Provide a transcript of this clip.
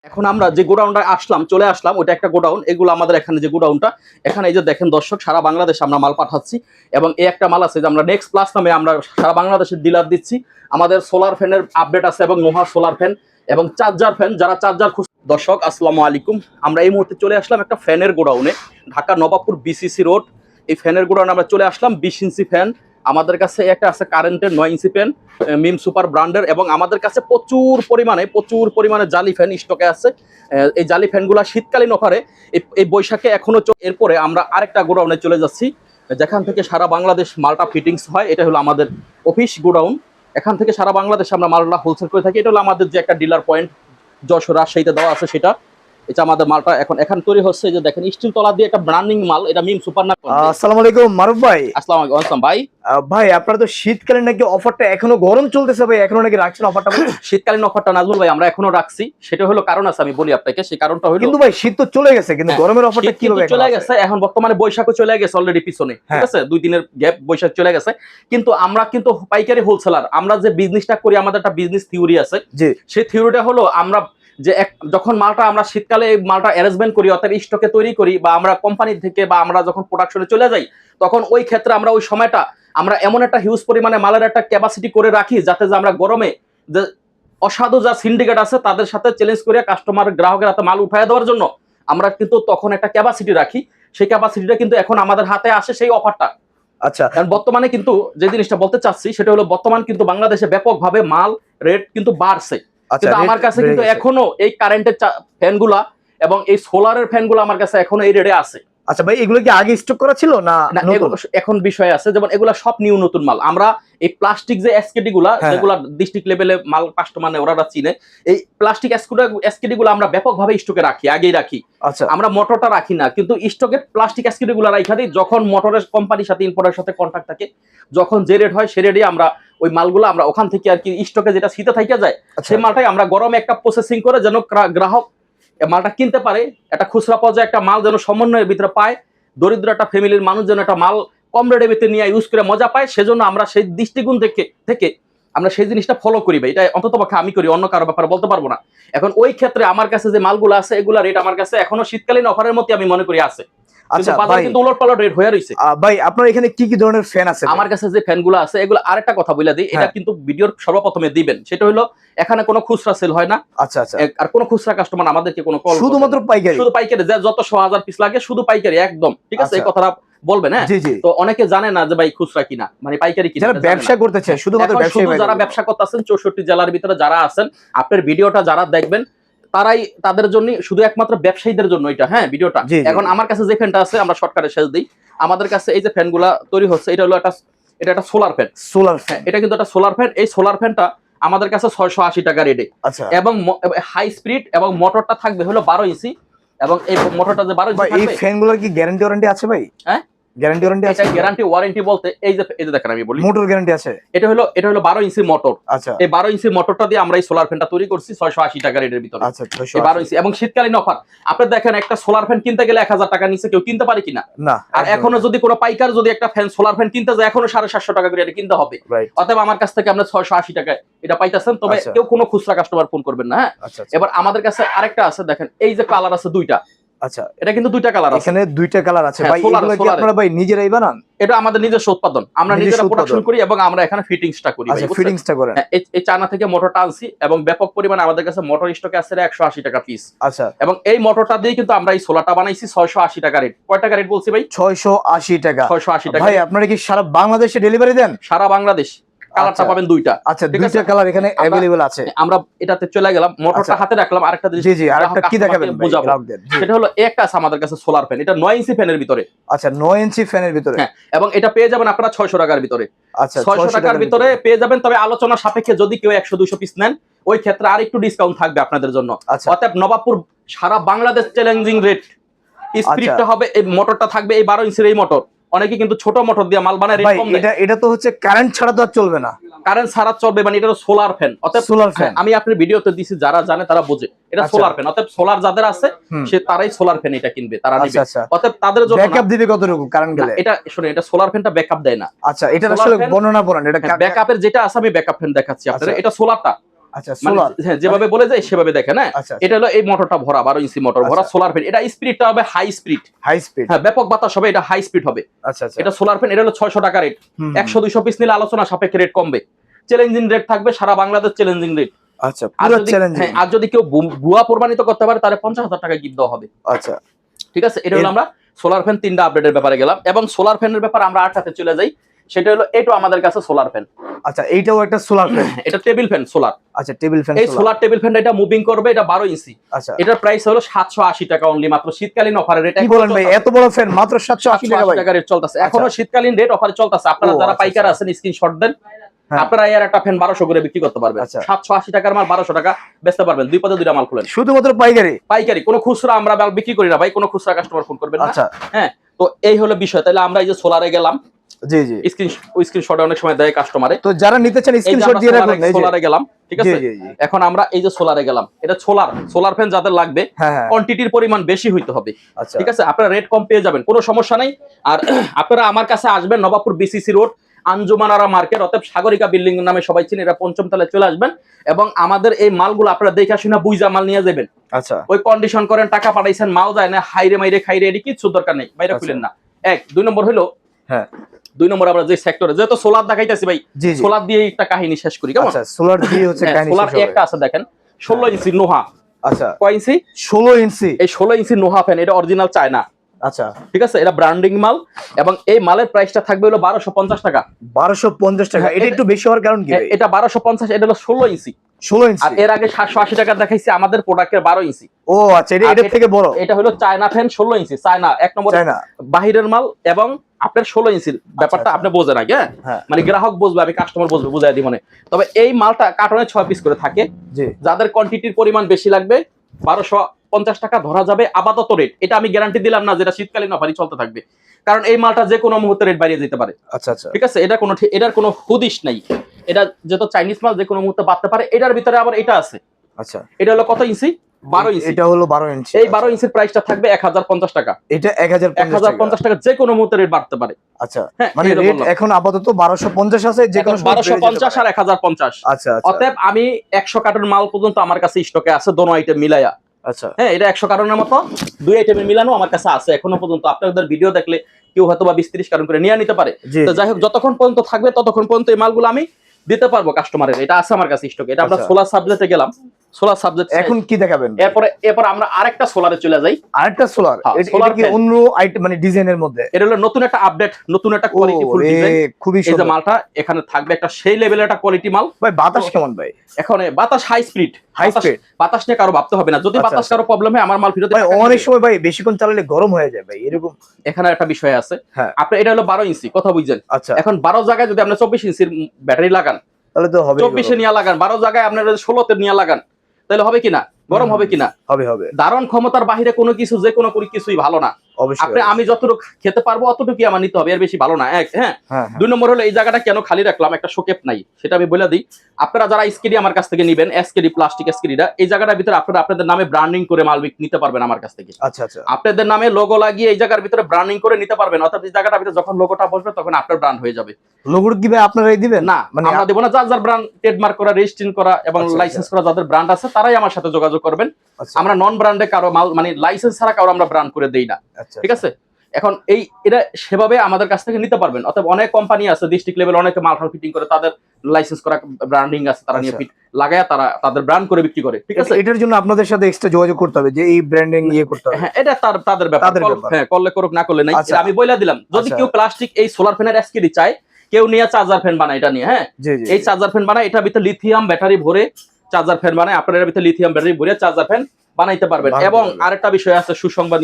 এখন আমরা যে গোডাউনটা চলে আসলাম ওটা একটা গোডাউন। এগুলো আমাদের এখানে যে গোডাউনটা, এখানে এই যে দেখেন দর্শক, সারা বাংলাদেশে আমরা মাল পাঠাচ্ছি। এবং এই একটা মাল আছে যে আমরা নেক্সট প্লাস নামে আমরা সারা বাংলাদেশের ডিলার দিচ্ছি। আমাদের সোলার ফ্যানের আপডেট আছে এবং নোভা সোলার ফ্যান এবং চার্জার ফ্যান, যারা চার্জার দর্শক আসসালামু আলাইকুম। আমরা এই মুহূর্তে চলে আসলাম একটা ফ্যানের গোডাউনে, ঢাকা নবাবপুর বিসিসি রোড। এই ফ্যানের গোডাউনে আমরা চলে আসলাম। 20 ইঞ্চি ফ্যান আমাদের কাছে, একটা আছে কারেন্টের 9 ইঞ্চি ফ্যান মিম সুপার ব্র্যান্ডের, এবং আমাদের কাছে প্রচুর পরিমাণে জালি ফ্যান স্টকে আছে। এই জালি ফ্যানগুলো শীতকালীন অফারে এই বৈশাখে এখনো। এরপরে আমরা আরেকটা গোডাউনে চলে যাচ্ছি, যেখান থেকে সারা বাংলাদেশ মালটা ফিটিংস হয়। এটা হলো আমাদের অফিস গোডাউন। এখান থেকে সারা বাংলাদেশে আমরা মালটা হোলসেল করে থাকি। এটা হলো আমাদের যে একটা ডিলার পয়েন্ট যশোর রাজশাহীতে দেওয়া আছে সেটা। এটা আমাদের মালটা এখন তৈরি হচ্ছে। যে দেখেন স্টিল তলা দিয়ে একটা ব্র্যান্ডিং মাল, এটা মিম সুপার না। আসসালামু আলাইকুম মারুফ ভাই। আসসালামু আলাইকুম ভাই। ভাই আপনারা তো শীতকালীন নাকি অফারটা এখনো গরম চলতেছে ভাই, এখনো নাকি রাখছেন অফারটা? শীতকালীন অফারটা নাজমুল ভাই আমরা এখনো রাখছি। সেটা হলো কারণ আছে, আমি বলি আপনাকে। সেই কারণটা হলো, কিন্তু ভাই শীত তো চলে গেছে, কিন্তু গরমের অফারটা কিভাবে চলে গেছে? এখন বর্তমানে বৈশাখও চলে গেছে অলরেডি পিছনে, ঠিক আছে? 2 দিনের গ্যাপ, বৈশাখ চলে গেছে। কিন্তু আমরা কিন্তু পাইকারি হোলসেলার, আমরা যে বিজনেসটা করি আমাদের একটা বিজনেস থিওরি আছে। সেই থিওরিটা হলো আমরা যে যখন মালটা আমরা শীতকালে মালটা অ্যারেঞ্জমেন্ট করি, অর্থাৎ স্টকে তৈরি করি, বা আমরা কোম্পানি থেকে বা আমরা যখন প্রোডাকশনে চলে যাই, তখন ওই ক্ষেত্রে আমরা ওই সময়টা আমরা এমন একটা হিউজ পরিমাণে মালের একটা ক্যাপাসিটি করে রাখি, যাতে যে আমরা গরমে যে অসাধু যা সিন্ডিকেট আছে তাদের সাথে চ্যালেঞ্জ করে কাস্টমার গ্রাহকের হাতে মাল উঠায় দেওয়ার জন্য আমরা কিন্তু তখন একটা ক্যাপাসিটি রাখি। সেই ক্যাপাসিটিটা কিন্তু এখন আমাদের হাতে আসে সেই অফারটা। আচ্ছা, কারণ বর্তমানে কিন্তু যে জিনিসটা বলতে চাচ্ছি সেটা হলো, বর্তমান কিন্তু বাংলাদেশে ব্যাপকভাবে মাল রেট কিন্তু বাড়ছে। কিন্তু আমার কাছে কিন্তু এখনো এই কারেন্টের ফ্যানগুলা এবং এই সোলারের ফ্যানগুলো আমার কাছে এখনো এই রেটে আছে। আচ্ছা ভাই, এগুলো কি আগে স্টক করা ছিল না এখন বিষয় আছে? যেমন এগুলা সব নতুন মাল। আমরা এই প্লাস্টিক যে এসকেডি গুলা, যেগুলা ডিস্ট্রিক্ট লেভেলে মাল কাস্টমার নেয়, ওরা চিনে, এই প্লাস্টিক এসকেডি গুলো আমরা ব্যাপকভাবে স্টকে রাখি, আগেই রাখি। আচ্ছা, আমরা মোটরটা রাখি না, কিন্তু স্টকে প্লাস্টিক এসকেডি গুলা রাখা দিই। যখন মোটরের কোম্পানির সাথে ইম্পোর্টারের সাথে কন্ট্যাক্ট থাকে, যখন যে রেট হয় সে রেটে আমরা ওই মালগুলো আমরা ওখান থেকে আর কি স্টকে যেটা শীতে থেকে যায়, সেই মালটাই আমরা গরমে একটা প্রসেসিং করে যেন গ্রাহক মালটা কিনতে পারে। একটা খুচরা পর্যায়ে একটা মাল যেন সমন্বয়ের ভিতরে পায়, দরিদ্র একটা ফ্যামিলির মানুষ যেন একটা মাল কম রেটের ভিতরে নিয়ে ইউজ করে মজা পায়। সেজন্য আমরা সেই দৃষ্টিকোণ থেকে আমরা সেই জিনিসটা ফলো করি ভাই। এটা অন্তত পক্ষে আমি করি, অন্য কারো ব্যাপারে বলতে পারবো না। এখন ওই ক্ষেত্রে আমার কাছে যে মালগুলো আছে, এগুলা রেট আমার কাছে এখনো শীতকালীন অফারের মতো আমি মনে করি আছে। আচ্ছা বাজার কিন্তু উলটপালট রেট হয়ে রয়েছে। ভাই আপনার এখানে কি কি ধরনের ফ্যান আছে? আমার কাছে যে ফ্যানগুলো আছে এগুলো, আরেকটা কথা বলে দিই, এটা কিন্তু ভিডিওর সর্বপ্রথমে দিবেন। সেটা হলো, এখানে কোনো খুচরা সেল হয় না। আচ্ছা আচ্ছা, আর কোনো খুচরা কাস্টমার আমাদেরকে কোনো কল, শুধুমাত্র পাইকারি, শুধু পাইকারি, যত 100,000 পিস লাগে শুধু পাইকারি একদম, ঠিক আছে? এই কথাটা বলবেন। হ্যাঁ, তো অনেকে জানে না যে ভাই খুচরা কিনা মানে পাইকারি কিনা। যারা ব্যবসা করতেছে, শুধুমাত্র যারা ব্যবসা করতেছেন 64 জেলার ভিতরে যারা আছেন, আপনার ভিডিওটা যারা দেখবেন তারাই, তাদের জন্য, শুধু একমাত্র ব্যবসায়ীদের জন্য এটা। হ্যাঁ, ভিডিওটা এখন আমার কাছে যে ফ্যানটা আছে, আমরা শর্টকাটে শেষ দিই। আমাদের কাছে এই যে ফ্যানগুলা তৈরি হচ্ছে, এটা হলো একটা সোলার ফ্যান। এটা কিন্তু একটা সোলার ফ্যান। এই সোলার ফ্যানটা আমাদের কাছে 680 টাকা রেটে, এবং হাই স্পিড, এবং মোটরটা থাকবে হলো 12 ইঞ্চি। এবং এই মোটরটা যে 12 ইঞ্চি, এই ফ্যানগুলোর কি গ্যারান্টি ওয়ারেন্টি আছে ভাই? হ্যাঁ, গ্যারান্টি ওয়ারেন্টি আছে। গ্যারান্টি ওয়ারেন্টি বলতে এই যে দেখেন আমি বলি, মোটর গ্যারান্টি আছে। এটা হলো 12 ইঞ্চি মোটর। আচ্ছা, এই 12 ইঞ্চি মোটরটা দিয়ে আমরা এই সোলার ফ্যানটা তৈরি করছি 680 টাকা রেটের ভিতরে। আচ্ছা, এই 12 ইঞ্চি এবং শীতকালীন অফার। আপনি দেখেন একটা সোলার ফ্যান কিনতে গেলে 1000 টাকা নিচে কেউ কিনতে পারে কিনা? না। আর এখনো যদি কোনো পাইকার যদি একটা সোলার ফ্যান কিনতে যায়, এখনো 750 টাকা করে এটা কিনতে হবে। অতএব আমার কাছ থেকে আপনি 680 টাকায় এটা পাইতেছেন। তবে কেউ কোনো খুচরা কাস্টমার ফোন করবেন না। হ্যাঁ, এবার আমাদের কাছে আরেকটা আছে, দেখেন এই যে কালার আছে 2টা। আচ্ছা, এটা কিন্তু 2টা কালার আছে। এখানে 2টা কালার আছে ভাই। এগুলো কি আপনারা ভাই নিজেরাই বানান? এটা আমাদের নিজস্ব উৎপাদন, আমরা নিজেরা প্রোডাকশন করি এবং আমরা এখানে ফিটিংসটা করি। আচ্ছা, ফিটিংসটা করেন। এই চায়না থেকে মোটরটা আনছি এবং ব্যাপক পরিমাণে আমাদের কাছে মোটর স্টকে আছে 180 টাকা পিস। আচ্ছা, এবং এই মোটরটা দিয়ে কিন্তু আমরা এই সোলারটা বানাইছি 680 টাকা রেট। কয় টাকা রেট বলছি ভাই? 680 টাকা। 680 টাকা। ভাই আপনারা কি সারা বাংলাদেশে ডেলিভারি দেন? সারা বাংলাদেশ। কালারটা পাবেন 2টা। আচ্ছা, 2টা কালার এখানে अवेलेबल আছে। আমরা এটাতে চলে গেলাম, মোটরটা হাতে রাখলাম। আরেকটা জিনিস, জি জি, আরেকটা কি দেখাবেন বুঝাবো। সেটা হলো একটা আছে আমাদের কাছে সোলার ফ্যান, এটা 9 ইঞ্চি ফ্যানের ভিতরে। আচ্ছা, 9 ইঞ্চি ফ্যানের ভিতরে। হ্যাঁ, এবং এটা পেয়ে যাবেন আপনারা 600 টাকার ভিতরে। আচ্ছা, 600 টাকার ভিতরে পেয়ে যাবেন। তবে আলোচনা সাপেক্ষে যদি কেউ 100-200 পিস নেন, ওই ক্ষেত্রে আরেকটু ডিসকাউন্ট থাকবে আপনাদের জন্য। অতএব নবাবপুর সারা বাংলাদেশ চ্যালেঞ্জিং রেট। স্পিডটা হবে, এই মোটরটা থাকবে এই 12 ইঞ্চির এই মোটর। অনেকে কিন্তু ছোট মোটর দিয়ে মাল বানায়, রেট কম দেয়। এটা তো হচ্ছে কারেন্ট ছাড়া তো আর চলবে না। কারেন্ট ছাড়া চলবে মানে এটা সোলার ফ্যান। অতএব সোলার ফ্যান আমি আপনার ভিডিওতে দিছি, যারা জানে তারা বোঝে এটা সোলার ফ্যান। অতএব সোলার যাদের আছে সে তারাই সোলার ফ্যান এটা কিনবে, তারা নিবে। অতএব তাদের জন্য ব্যাকআপ দিবে কতটুকু কারেন্ট গেলে? এটা শুনে, এটা সোলার ফ্যানটা ব্যাকআপ দেয় না। আচ্ছা, এটা আসলে বর্ণনা করেন। এটা ব্যাকআপের যেটা আছে আমি ব্যাকআপ ফ্যান দেখাচ্ছি আপনাদের। এটা সোলারটা আচ্ছা মানে সোলার। হ্যাঁ, যেভাবে বলে যায় সেভাবে দেখেন। হ্যাঁ, আচ্ছা এটা হলো এই মোটরটা ভরা 12 ইঞ্চি মোটর ভরা আচ্ছা। Solar fan. এটা স্পিডটা হবে হাই স্পিড, হাই স্পিড। হ্যাঁ ব্যাপক বাতাস হবে, এটা হাই স্পিড হবে। আচ্ছা আচ্ছা। এটা সোলার ফ্যান, এটা হলো 600 টাকা রেট। হুম, 100-200 পিস নিলে আলোচনা সাপেক্ষে রেট কমবে। চ্যালেঞ্জিং রেট থাকবে, সারা বাংলাদেশ চ্যালেঞ্জিং রেট। আচ্ছা আর পুরো যদি চ্যালেঞ্জিং। হ্যাঁ, আর যদি কেউ ভুয়া প্রমাণিত করতে পারে তাহলে 50,000 টাকা গিফট দেওয়া হবে। আচ্ছা ঠিক আছে, এটা হলো আমরা সোলার ফ্যান 3টা আপডেটের ব্যাপারে গেলাম। এবং সোলার ফ্যানের ব্যাপারে আমরা আটটাতে চলে যাই, সেটা হলো এটা আমাদের কাছে সোলার ফ্যান। আচ্ছা এইটাও একটা সোলার ফ্যান। এটা টেবিল ফ্যান সোলার। আচ্ছা টেবিল ফ্যান এই সোলার টেবিল ফ্যানটা এটা মুভিং করবে, এটা 12 ইঞ্চি। আচ্ছা এটার প্রাইস হলো 780 টাকা অনলি, মাত্র শীতকালীন অফারে রেট। কি বলেন ভাই, এত বড় ফ্যান মাত্র 780 টাকা ভাই? টাকা রেট চলতেছে এখনো, শীতকালীন রেট অফারে চলতেছে। আপনারা যারা আচ্ছা, পাইকার আচ্ছা। আছেন স্ক্রিনশট দেন, হ্যাঁ। আপনারা এর একটা ফ্যান 1200 করে বিক্রি করতে পারবেন। আচ্ছা। 780 টাকার মাল 1200 টাকা বেচতে পারবেন। দুই পদে দুইটা মাল খুলেন, শুধুমাত্র পাইকারি? পাইকারি, কোনো খুচরা আমরা মাল বিক্রি করি না ভাই, কোনো খুচরা কাস্টমার ফোন করবেন না। আচ্ছা হ্যাঁ, তো এই হলো বিষয়। তাহলে আমরা এই যে সোলারে গেলাম, জি জি। স্ক্রিনশটে অনেক সময় দেয় কাস্টমারে। তো যারা নিতে চান স্ক্রিনশট দিয়ে রাখুন। এই যে সোলারে গেলাম, ঠিক আছে। জি, জি, জি। এখন আমরা এই যে সোলারে গেলাম, এটা সোলার ফ্যান যাদের লাগবে হ্যাঁ হ্যাঁ কোয়ান্টিটির পরিমাণ বেশি হইতে হবে। আচ্ছা ঠিক আছে, আপনারা রেট কম পেয়ে যাবেন, কোনো সমস্যা নাই। আর আপনারা আমার কাছে আসবেন, Nawabpur BCC road, Anjumanara market, অতএব সাগরিকা বিল্ডিং নামে সবাই চিনে, এটা 5ম তলায় চলে আসবেন। এবং আমাদের এই মালগুলো আপনারা দেখে শুনে বুঝা মাল নিয়ে যাবেন। আচ্ছা ওই কন্ডিশন করেন, টাকা পাঠাইছেন, মাল যায় না, হাইরে মাইরে খাইরে, এটি কিছু দরকার নেই, বাইরে আচ্ছা। খুলেন না। 2 নম্বর হলো, হ্যাঁ 2 নম্বর আমরা যে সেক্টরে যেহেতু সোলার দেখাইতেছি ভাই, জি জি। সোলার দিয়ে একটা কাহিনী শেষ করি কেমন। আচ্ছা সোলার দিয়ে হচ্ছে কাহিনী সোলার শেষ হবে। একটা আছে দেখেন, 16 ইঞ্চি নোহা। আচ্ছা কয় ইঞ্চি? 16 ইঞ্চি। এই 16 ইঞ্চি নোহা ফ্যান, এটা অরিজিনাল চায়না। আচ্ছা ঠিক আছে, এটা ব্র্যান্ডিং মাল। এবং এই মালের প্রাইসটা থাকবে হলো 1250 টাকা। 1250 টাকা। এটা একটু বেশি হওয়ার কারণ কি ভাই? এটা 1250, এটা হলো 16 ইঞ্চি। 16 আর ইঞ্চি। এর আগে 780 টাকা দেখাইছি আমাদের প্রোডাক্টের 12 ইঞ্চি। ও আচ্ছা, এটা আর এটার থেকে বড়। এটা হলো চায়না ফ্যান 16 ইঞ্চি, চায়না 1 নম্বর চায়না। বাহিরের মাল। এবং আপনার 16 ইঞ্চির ব্যাপারটা আচ্ছা। আপনি বোঝেন আগে, হ্যাঁ। মানে গ্রাহক বুঝবে, আমি কাস্টমার বুঝবে, বুঝাই দিই মনে। তবে এই মালটা কার্টনে 6 পিস করে থাকে। জি যাদের কোয়ান্টিটির পরিমাণ বেশি লাগবে 1250 টাকা ধরা যাবে আপাতত রেট। এটা আমি গ্যারান্টি দিলাম না যেটা শীতকালীন অফারই চলতে থাকবে, কারণ এই মালটা যে কোনো মুহূর্তে রেট বাড়িয়ে যেতে পারে। আচ্ছা আচ্ছা ঠিক আছে, এটার কোনো হুদিশ নাই। এটা যেহেতু চাইনিজ মাল যে কোনো মুহূর্তে বাড়তে পারে। এটার ভিতরে আবার এটা আছে, আচ্ছা। এটা হলো কত ইঞ্চি? 12 ইঞ্চি। এটা হলো 12 ইঞ্চি। এই 12 ইঞ্চির প্রাইসটা থাকবে 1050 টাকা। এটা 1050 টাকা, যে কোনো মুহূর্তে রেট বাড়তে পারে। আচ্ছা হ্যাঁ, মানে এটা রেট বললাম। এখন আপাতত 1250 আছে, যে কোনো সময় বেড়ে যেতে 1250 পারে। আর 1050। আচ্ছা আচ্ছা অতএব আমি 100 কার্টন মাল পর্যন্ত আমার কাছে স্টকে আছে, দোনো আইটেম মিলায়া। আচ্ছা হ্যাঁ, এটা 100 কার্টনের মতো 2 আইটেমের মিলানো আমার কাছে আছে এখনো পর্যন্ত। আপনাদের ভিডিও দেখলে কেউ হয়তো বা 20-30 কার্টন করে নিয়ে নিতে পারে। জি তো যাই হোক, যতক্ষণ পর্যন্ত থাকবে ততক্ষণ পর্যন্ত এই মালগুলো আমি দিতে পারবো কাস্টমারের। এটা আছে আমার কাছে স্টকে। এটা আমরা আচ্ছা। সোলার সাবজেক্টে গেলাম, সোলার সাবজেক্ট। এখন কি দেখাবেন? এরপর আমরা আরেকটা সোলারে চলে যাই। আরেকটা সোলার। হ্যাঁ, এটা solar কি fan। অন্য আইটেম মানে ডিজাইনের মধ্যে? এটা হলো নতুন একটা আপডেট, নতুন একটা কোয়ালিটি ফুল ওরে, ডিজাইন। খুবই এই যে সুন্দর মালটা এখানে থাকবে একটা সেই লেভেলের একটা কোয়ালিটি মাল। ভাই। বাতাস কেমন ভাই? এখন বাতাস হাই স্পিড। High speed? বাতাস নিয়ে কারো ভাবতে হবে না। যদি আচ্ছা, বাতাস আচ্ছা। কারো প্রবলেম হয় আমার মাল ফিরত ভাই অনেক সময় ভাই বেশিক্ষণ চালালে গরম হয়ে যায় ভাই, এরকম। এখানে একটা বিষয় আছে। হ্যাঁ আপনি এটা হলো 12 ইঞ্চি, কথা বুঝছেন। আচ্ছা এখন 12 জায়গায় যদি আপনি 24 ইঞ্চির ব্যাটারি লাগান, তাহলে তো হবে 24-এ নিয়ে লাগান, 12 জায়গায় আপনার 16-তে নিয়ে লাগান, তাহলে হবে কিনা? গরম হবে কিনা? হবে হবে ধারণ ক্ষমতার বাহিরে কোনো কিছু, যে কোনো কিছুই ভালো না। অবশ্যই। আমি যতটুকু খেতে পারবো অতটুকুই আমার নিতে হবে, এর বেশি ভালো না। হ্যাঁ। হ্যাঁ হ্যাঁ 2 নম্বর হলো এই জায়গাটা কেন খালি রাখলাম, একটা শোকেপ নাই, সেটা আমি বলে দিই। আপনারা যারা এসকেডি আমার কাছ থেকে নিবেন, এসকেডি প্লাস্টিক এসকেডিটা, এই জায়গাটার ভিতরে আপনারা আপনাদের নামে ব্র্যান্ডিং করে মাল নিতে পারবেন আমার কাছ থেকে। আচ্ছা আচ্ছা আপনাদের নামে লোগো লাগিয়ে এই জায়গার ভিতরে ব্র্যান্ডিং করে নিতে পারবেন। অর্থাৎ এই জায়গাটার ভিতরে যখন লোগোটা বসবে তখন আপনার ব্র্যান্ড হয়ে যাবে। লোগোর কি ভাই আপনারাই দিবেন? না, মানে আমরা দেব না। যার ব্র্যান্ড ট্রেডমার্ক করা, রেজিস্ট্রেশন করা এবং আচ্ছা, লাইসেন্স করা যাদের ব্র্যান্ড আছে তারাই আমার সাথে যোগাযোগ করবেন। আচ্ছা আমরা নন ব্র্যান্ডে কারো মাল, মানে লাইসেন্স ছাড়া কারো আমরা ব্র্যান্ড করে দেই না। আচ্ছা ঠিক আছে, এখন এটা সেভাবে আমাদের কাছ থেকে নিতে পারবেন। অতএব অনেক কোম্পানি আছে ডিস্ট্রিক্ট লেভেল, অনেকে মাল ফিটিং করে, তাদের লাইসেন্স করা ব্র্যান্ডিং আছে, তারা নিয়ে আচ্ছা। ফিট লাগায় তারা তাদের ব্র্যান্ড করে বিক্রি করে। ঠিক আছে, এটার জন্য আপনাদের সাথে এক্সট্রা যোগাযোগ করতে হবে, যে এই ব্র্যান্ডিং করতে হবে। হ্যাঁ, এটা তাদের ব্যাপার। তাদের ব্যাপার। হ্যাঁ, করলে করুক, না করলে নাই। আচ্ছা। এটা আমি বলে দিলাম। যদি আচ্ছা। কেউ প্লাস্টিক এই সোলার ফ্যানের এসকেডি চায়, কেউ নিয়ে চার্জার ফ্যান বানায়, এটা নিয়ে, হ্যাঁ, জি জি এই চার্জার ফ্যান বানায়, এটার ভিতরে লিথিয়াম ব্যাটারি ভরে চার্জার ফ্যান বানায়, আপনার এর ভিতরে লিথিয়াম ব্যাটারি ভরে চার্জার ফ্যান বানাইতে পারবেন। বানাতে এবং পারবেন। আরেকটা বিষয় আছে, সুসংবাদ।